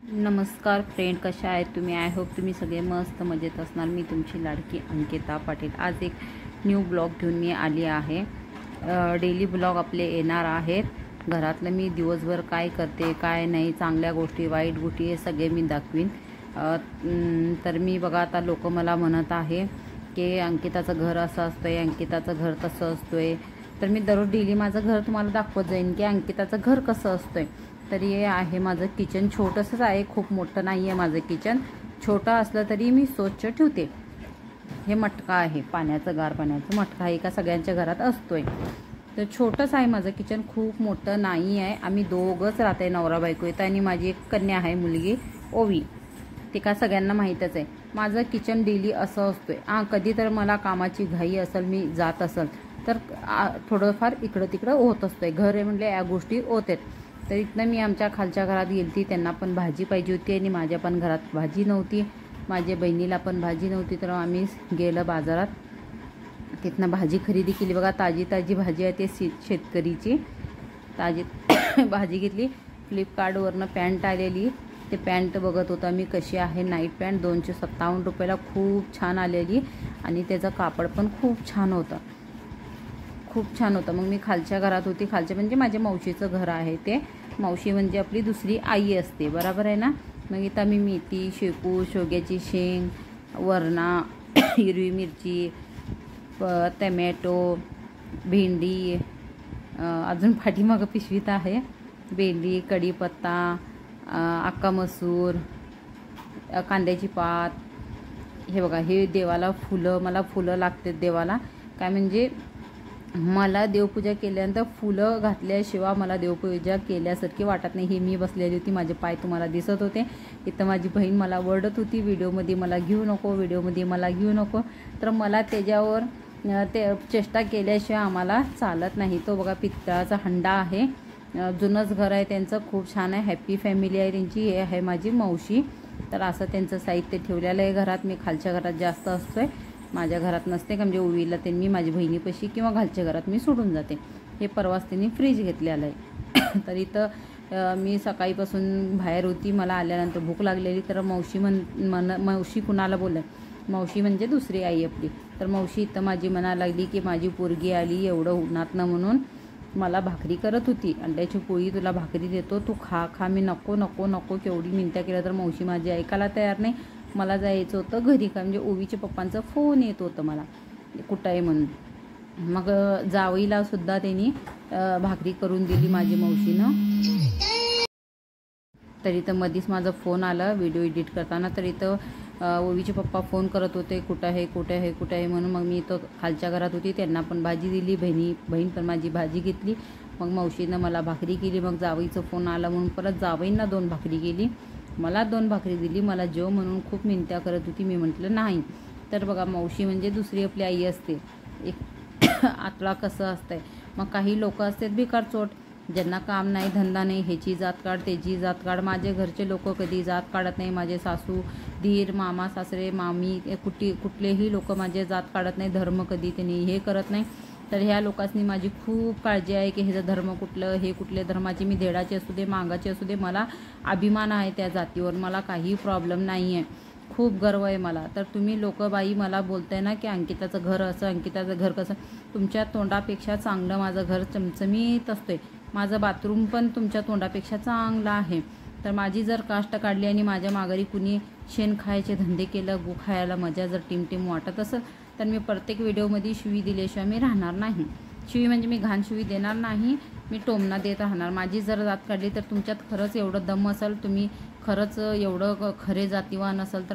नमस्कार फ्रेंड, कशा आहेत तुम्ही? आय होप तुम्ही सगळे मस्त मजेत असणार। मी तुमची लाडकी अंकिता पाटील आज एक न्यू ब्लॉग घेऊन मी आली आहे। डेली ब्लॉग आपले येणार आहेत। घरातलं मी दिवसभर काय करते काय नाही, चांगल्या गोष्टी वाईट गोष्टी हे सगळे मी दाखवीन। तर मी बघा आता लोक मला म्हणत आहे की अंकिताचं घर असं असतंय, अंकिताचं घर तसं असतंय। तर मी दररोज डेली माझं घर तुम्हाला दाखवत जाईन की अंकिताचं घर कसं असतंय। तरी हे आहे माझं किचन, छोटंसंच आहे, खूप मोठं नाही आहे माझं किचन। छोटं असलं तरी मी स्वच्छ ठेवते। हे मटका आहे, पाण्याचं गार पाण्याचं मटका आहे, का सगळ्यांच्या घरात असतोय। तर छोटंच आहे माझं किचन, खूप मोठं नाही आहे। आम्ही दोघंच राहते, नवरा बायको येतं आणि माझी एक कन्या आहे मुलगी ओवी, ते का सगळ्यांना माहीतच आहे। माझं किचन डेली असं असतोय। कधी तर मला कामाची घाई असेल, मी जात असेल तर थोडंफार इकडं तिकडं होत असतंय। घर आहे म्हणजे या गोष्टी होतात। तर इथनं मी आमच्या खालच्या घरात गेलती, त्यांना पण भाजी पाहिजे होती आणि माझ्या पण घरात भाजी नव्हती, माझ्या बहिणीला पण भाजी नव्हती। तर आम्ही गेलं बाजारात, तिथनं भाजी खरेदी केली। बघा ताजी ताजी भाजी आहे, ते शेतकरीची ताजी भाजी घेतली। फ्लिपकार्टवरनं पॅन्ट आलेली, ते पॅन्ट बघत होता मी कशी आहे। नाईट पॅन्ट 257 रुपयाला खूप छान आलेली आणि त्याचं कापड पण खूप छान होतं, खूप छान होतं। मग मी खालच्या घरात होती, खालच्या म्हणजे माझ्या मावशीचं घर आहे ते। मावशी म्हणजे आपली दुसरी आई असते, बरोबर आहे ना। मग इथं मी मेथी, शेपू, शेवग्याची शेंग, वरणा, हिरवी मिरची, टमॅटो, भेंडी, अजून पाठीमागं पिशवीत आहे भेंडी, कढीपत्ता, अक्का मसूर, कांद्याची पात। हे बघा, हे देवाला फुलं, मला फुलं लागतात देवाला। काय म्हणजे मला देवपूजा केल्यानंतर फुलं घातल्याशिवाय मला देवपूजा केल्यासारखी वाटत नाही। हे मी बसलेली होती, माझे पाय तुम्हाला दिसत होते। इथं माझी बहीण मला ओरडत होती, व्हिडिओमध्ये मला घेऊ नको, व्हिडिओमध्ये मला घेऊ नको। तर मला त्याच्यावर ते चेष्टा केल्याशिवाय आम्हाला चालत नाही। तो बघा पितळाचा हंडा आहे, जुनंच घर आहे त्यांचं, खूप छान आहे, हॅप्पी फॅमिली आहे त्यांची। हे आहे माझी मावशी। तर असं त्यांचं साहित्य ठेवलेलं आहे घरात। मी खालच्या घरात जास्त असतोय, माझ्या घरात नसते का, म्हणजे ओवीला त्यांनी माझी बहिणीपाशी किंवा खालच्या घरात मी सोडून जाते। हे परवाच त्यांनी फ्रीज घेतलेलं आहे। तर इथं मी सकाळीपासून बाहेर होती, मला आल्यानंतर भूक लागलेली। तर मावशी मावशी कुणाला बोललं, मावशी म्हणजे दुसरी आई आपली। तर मावशी इथं माझी म्हणायला लागली की माझी पोरगी आली एवढं उन्हातनं, म्हणून मला भाकरी करत होती, अंड्याची पोळी तुला भाकरी देतो, तू खा खा। मी नको नको नको केवढी मिनत्या केल्या, तर मावशी माझी ऐकायला तयार नाही। मला जायचं होतं घरी, का म्हणजे ओवीच्या पप्पांचा फोन येत होतं मला कुठं आहे म्हणून। मग जावईला सुद्धा त्यांनी भाकरी करून दिली माझी मावशीनं। तर इथं मधीच माझा फोन आला व्हिडिओ एडिट करताना। तर इथं ओवीचे पप्पा फोन करत होते, कुठं आहे कुठं आहे कुठं आहे म्हणून। मग मी इथं खालच्या घरात होती, त्यांना पण भाजी दिली, बहीण पण माझी भाजी घेतली। मग मावशीनं मला भाकरी केली। मग जावईचं फोन आला म्हणून परत जावईंना 2 भाकरी केली, मला 2 भाकरी दिली। मला जेव म्हणून खूप मिनत्या करत होती, मी म्हटलं नाही। तर बघा, मावशी म्हणजे दुसरी आपली आई असते। एक आतला कसं असतंय, मग काही लोक असतात भिकार चोट, ज्यांना काम नाही धंदा नाही, ह्याची जात काढ त्याची जात काढ। माझे घरचे लोक कधी जात काढत नाही, माझे सासू धीर, मामा सासरे मामी कुठलेही लोक माझे जात काढत नाही, धर्म कधी त्यांनी हे करत नाही। तर ह्या लोकांनी माझी खूप काळजी आहे की ह्याचं धर्म कुठलं, हे कुठल्या धर्माची, मी धेडाची असू दे मागाची असू दे, मला अभिमान आहे त्या जातीवर, मला काही प्रॉब्लेम नाही आहे, खूप गर्व आहे मला। तर तुम्ही लोक बाई मला बोलताय ना की अंकिताचं घर असं, अंकिताचं घर कसं, तुमच्या तोंडापेक्षा चांगलं माझं घर चमचमीत असतंय, माझं बाथरूम पण तुमच्या तोंडापेक्षा चांगलं आहे। तर माझी जर काष्ट काढली आणि माझ्या माघारी कुणी शेण खायचे धंदे केलं, गु खायला मजा जर टिमटिम वाटत असेल, तर मी प्रत्येक व्हिडिओमध्ये शिवी दिल्याशिवाय मी राहणार नाही। शिवी म्हणजे मी घाण शिवी देणार नाही, मी टोमणा देत राहणार। माझी जर जात काढली तर तुमच्यात खरंच एवढं दम असेल, तुम्ही खरंच एवढं खरे जातीवान असेल तर